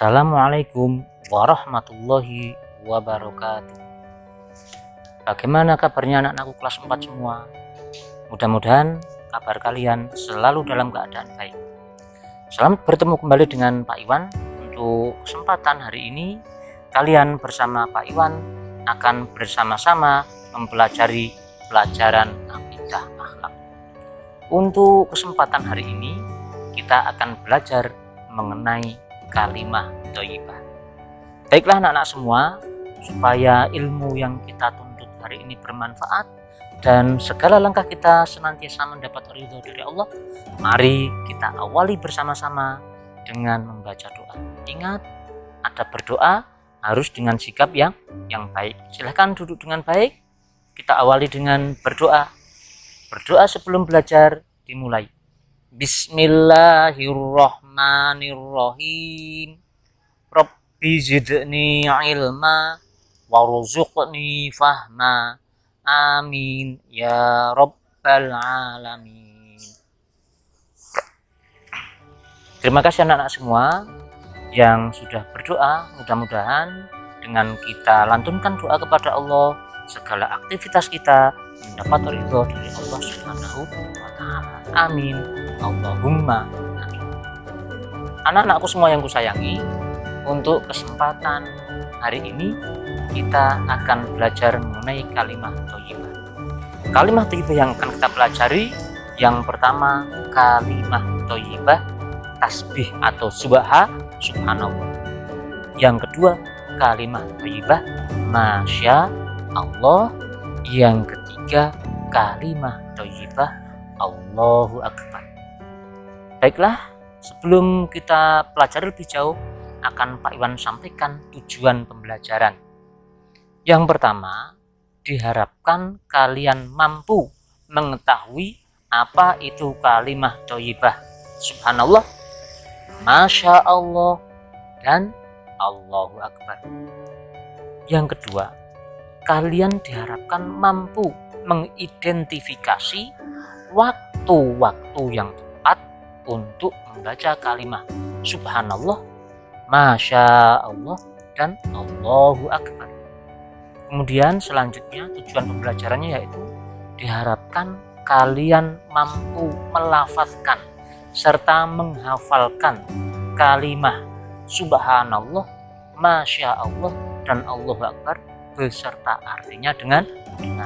Assalamualaikum warahmatullahi wabarakatuh. Bagaimana kabarnya anak-anakku kelas 4 semua? Mudah-mudahan kabar kalian selalu dalam keadaan baik. Selamat bertemu kembali dengan Pak Iwan. Untuk kesempatan hari ini, kalian bersama Pak Iwan akan bersama-sama mempelajari pelajaran akidah akhlak. Untuk kesempatan hari ini, kita akan belajar mengenai kalimah thayyibah. Baiklah anak-anak semua, supaya ilmu yang kita tuntut hari ini bermanfaat dan segala langkah kita senantiasa mendapat ridho dari Allah, mari kita awali bersama-sama dengan membaca doa. Ingat, ada berdoa harus dengan sikap yang baik. Silahkan duduk dengan baik. Kita awali dengan berdoa. Berdoa sebelum belajar dimulai. Bismillahirrahmanirrahim. Rabbi zidni ilma warzuqni fahma. Amin ya rabbal alamin. Terima kasih anak-anak semua yang sudah berdoa. Mudah-mudahan dengan kita lantunkan doa kepada Allah, segala aktivitas kita mendapat ridho dari Allah Subhanahu wa Ta'ala. Amin. Allahumma amin. Anak-anakku semua yang kusayangi, untuk kesempatan hari ini kita akan belajar mengenai kalimah thayyibah. Kalimah thayyibah yang akan kita pelajari, yang pertama kalimah thayyibah tasbih atau subhanallah. Yang kedua kalimah thayyibah masya Allah. Yang ketiga kalimah thayyibah Allahu Akbar. Baiklah, sebelum kita pelajari lebih jauh, akan Pak Iwan sampaikan tujuan pembelajaran. Yang pertama, diharapkan kalian mampu mengetahui apa itu kalimah thayyibah subhanallah, masya Allah, dan Allahu Akbar. Yang kedua, kalian diharapkan mampu mengidentifikasi waktu-waktu yang tepat untuk membaca kalimah subhanallah, masya Allah, dan Allahu Akbar. Kemudian selanjutnya tujuan pembelajarannya yaitu diharapkan kalian mampu melafazkan serta menghafalkan kalimah subhanallah, masya Allah, dan Allahu Akbar beserta artinya dengan baik.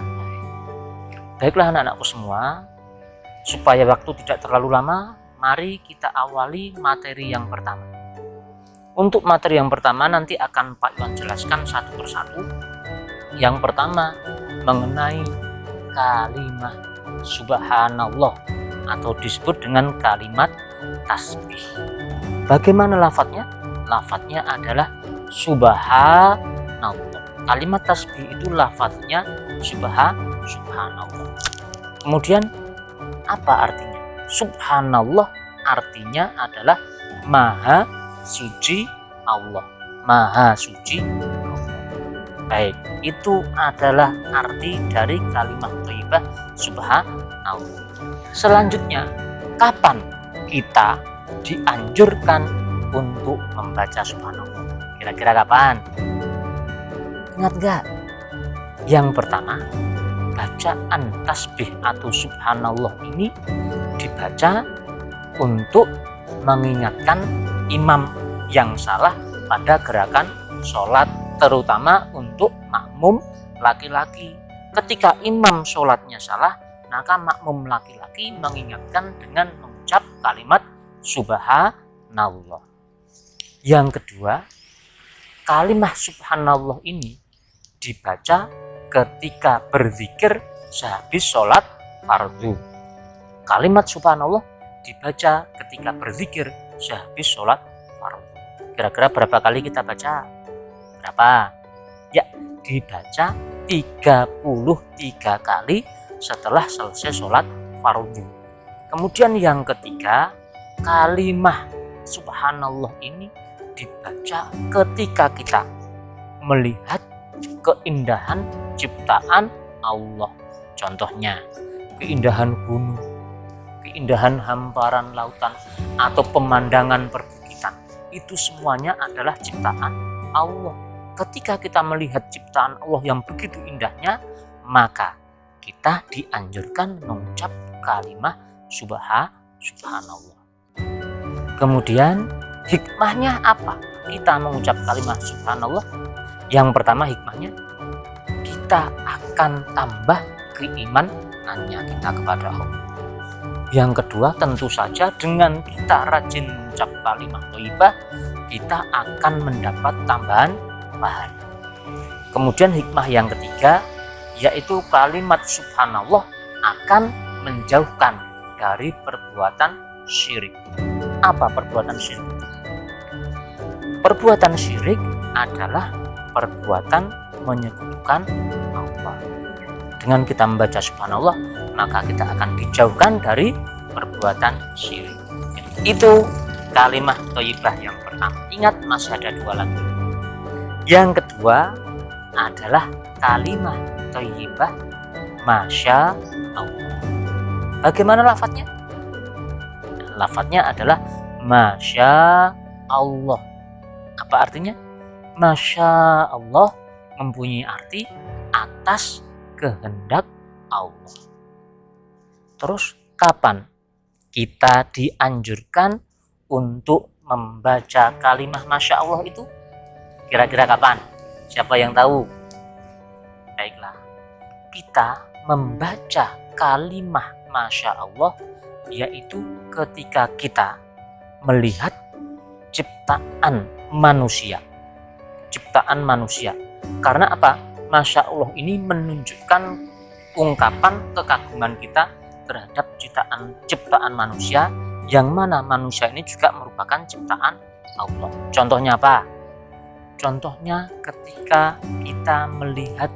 Baiklah anak-anakku semua, supaya waktu tidak terlalu lama, mari kita awali materi yang pertama. Untuk materi yang pertama nanti akan Pak Iwan jelaskan satu persatu. Yang pertama mengenai kalimat subhanallah atau disebut dengan kalimat tasbih. Bagaimana lafadznya? Lafadznya adalah subhanallah. Kalimat tasbih itu lafadznya subhanallah. Kemudian apa artinya? Subhanallah artinya adalah maha suci Allah. Maha suci Allah. Baik, itu adalah arti dari kalimat thayyibah subhanallah. Selanjutnya, kapan kita dianjurkan untuk membaca subhanallah? Kira-kira kapan? Ingat gak? Yang pertama, bacaan tasbih atau subhanallah ini dibaca untuk mengingatkan imam yang salah pada gerakan sholat, terutama untuk makmum laki-laki. Ketika imam sholatnya salah, maka makmum laki-laki mengingatkan dengan mengucap kalimat subhanallah. Yang kedua, kalimat subhanallah ini dibaca ketika berzikir sehabis sholat fardu. Kalimat subhanallah dibaca ketika berzikir sehabis sholat fardu. Kira-kira berapa kali kita baca? Berapa? Ya, dibaca 33 kali setelah selesai sholat fardu. Kemudian yang ketiga, kalimat subhanallah ini dibaca ketika kita melihat keindahan ciptaan Allah. Contohnya keindahan gunung, keindahan hamparan lautan, atau pemandangan perbukitan. itu semuanya adalah ciptaan Allah. Ketika kita melihat ciptaan Allah yang begitu indahnya, maka kita dianjurkan mengucap kalimat subhanallah. Kemudian hikmahnya apa kita mengucap kalimat subhanallah? Yang pertama hikmahnya, kita akan tambah keimanannya kita kepada Allah. Yang kedua, tentu saja dengan kita rajin mengucap kalimat thayyibah, kita akan mendapat tambahan pahala. Kemudian hikmah yang ketiga, yaitu kalimat subhanallah akan menjauhkan dari perbuatan syirik. Apa perbuatan syirik? Perbuatan syirik adalah perbuatan menyekutukan Allah. Dengan kita membaca subhanallah, maka kita akan dijauhkan dari perbuatan syirik. Itu kalimat thayyibah yang pertama. Ingat, masih ada dua lagi. Yang kedua adalah kalimat thayyibah masya Allah. Bagaimana lafadznya? Lafadznya adalah masya Allah. Apa artinya? Masya Allah mempunyai arti atas kehendak Allah. Terus kapan kita dianjurkan untuk membaca kalimat masya Allah itu? Kira-kira kapan? Siapa yang tahu? Baiklah, kita membaca kalimat masya Allah yaitu ketika kita melihat ciptaan manusia. Ciptaan manusia. Karena apa? Masya Allah ini menunjukkan ungkapan kekaguman kita terhadap ciptaan manusia, yang mana manusia ini juga merupakan ciptaan Allah. Contohnya apa? Contohnya ketika kita melihat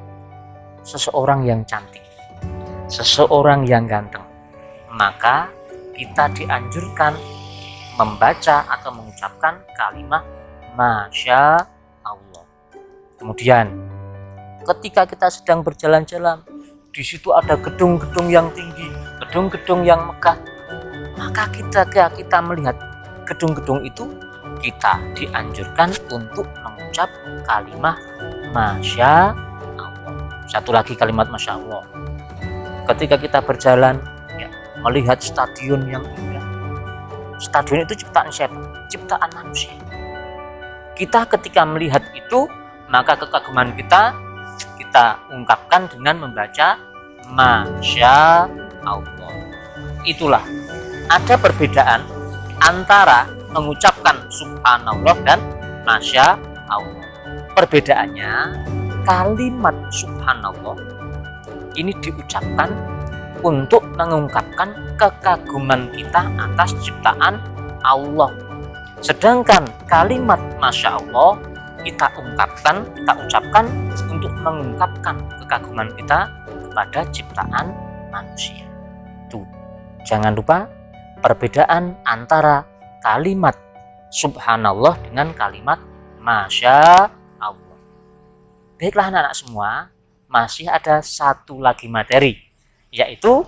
seseorang yang cantik, seseorang yang ganteng, maka kita dianjurkan membaca atau mengucapkan kalimat masya Allah. Kemudian ketika kita sedang berjalan-jalan, di situ ada gedung-gedung yang tinggi, gedung-gedung yang megah, maka kita melihat gedung-gedung itu, kita dianjurkan untuk mengucap kalimat masya Allah. Satu lagi kalimat masya Allah. Ketika kita berjalan, melihat stadion yang indah. Stadion itu ciptaan siapa? Ciptaan manusia. Kita ketika melihat itu, maka kekaguman kita ungkapkan dengan membaca masya Allah. Itulah, ada perbedaan antara mengucapkan subhanallah dan masya Allah. Perbedaannya, kalimat subhanallah ini diucapkan untuk mengungkapkan kekaguman kita atas ciptaan Allah. Sedangkan kalimat masya Allah kita ucapkan untuk mengungkapkan kekaguman kita kepada ciptaan manusia. Tuh, jangan lupa perbedaan antara kalimat subhanallah dengan kalimat masya Allah. Baiklah anak-anak semua, masih ada satu lagi materi, yaitu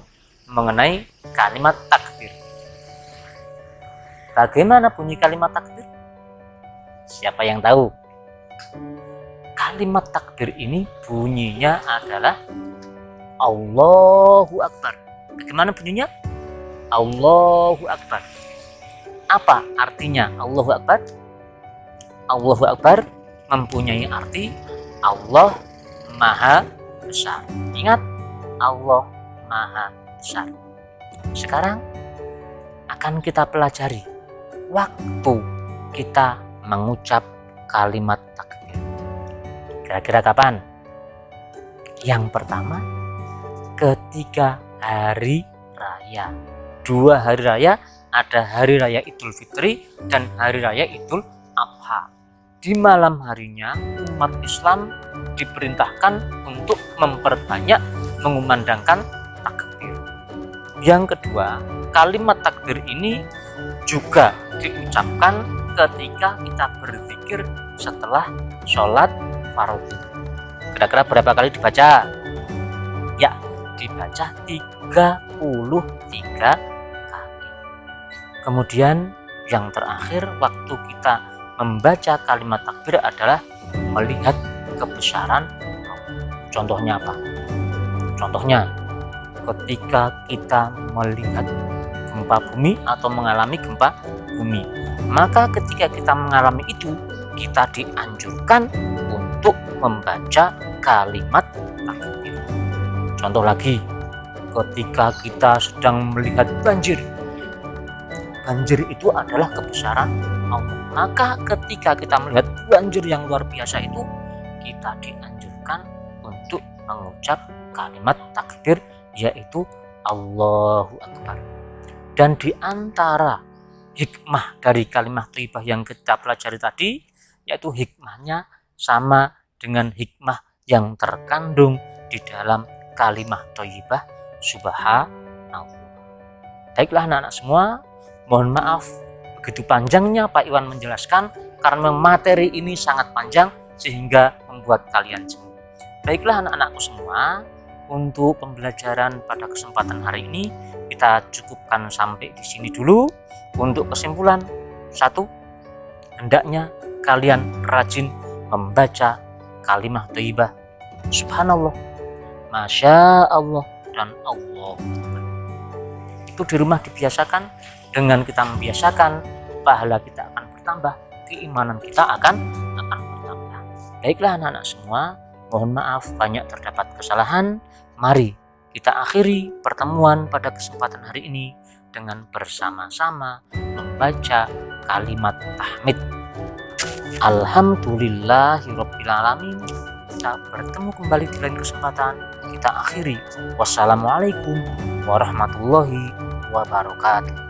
mengenai kalimat takbir. Bagaimana bunyi kalimat takbir? Siapa yang tahu? Kalimat takbir ini bunyinya adalah Allahu Akbar. Bagaimana bunyinya? Allahu Akbar. Apa artinya Allahu Akbar? Allahu Akbar mempunyai arti Allah Maha Besar. Ingat, Allah Maha Besar. Sekarang akan kita pelajari waktu kita mengucap kalimat takbir. Kira-kira kapan? Yang pertama, ketika hari raya. Dua hari raya, ada hari raya Idul Fitri dan hari raya Idul Adha. Di malam harinya, umat Islam diperintahkan untuk memperbanyak mengumandangkan takbir. Yang kedua, kalimat takbir ini juga diucapkan ketika kita berzikir setelah sholat fardu. Kira-kira berapa kali dibaca? Ya, dibaca 33 kali. Kemudian yang terakhir, waktu kita membaca kalimat takbir adalah melihat kebesaran Allah. Contohnya apa? Contohnya ketika kita melihat gempa bumi atau mengalami gempa bumi, maka ketika kita mengalami itu, kita dianjurkan untuk membaca kalimat takbir. Contoh lagi, ketika kita sedang melihat banjir itu adalah kebesaran Allah. Maka ketika kita melihat banjir yang luar biasa itu, kita dianjurkan untuk mengucap kalimat takbir, yaitu Allahu Akbar. Dan di antara hikmah dari kalimat thayyibah yang kita pelajari tadi, yaitu hikmahnya sama dengan hikmah yang terkandung di dalam kalimat thayyibah subhanallah. Baiklah anak-anak semua, mohon maaf begitu panjangnya Pak Iwan menjelaskan karena materi ini sangat panjang sehingga membuat kalian jenuh. Baiklah anak-anakku semua, untuk pembelajaran pada kesempatan hari ini kita cukupkan sampai di sini dulu. Untuk kesimpulan, 1, hendaknya kalian rajin membaca kalimat thayyibah subhanallah, masya Allah, dan Allah. Itu di rumah dibiasakan. Dengan kita membiasakan, pahala kita akan bertambah, keimanan kita akan bertambah. Baiklah anak-anak semua, mohon maaf banyak terdapat kesalahan. Mari kita akhiri pertemuan pada kesempatan hari ini dengan bersama-sama membaca kalimat tahmid. Alhamdulillahirrabbilalamin. Kita bertemu kembali di lain kesempatan. Kita akhiri. Wassalamualaikum warahmatullahi wabarakatuh.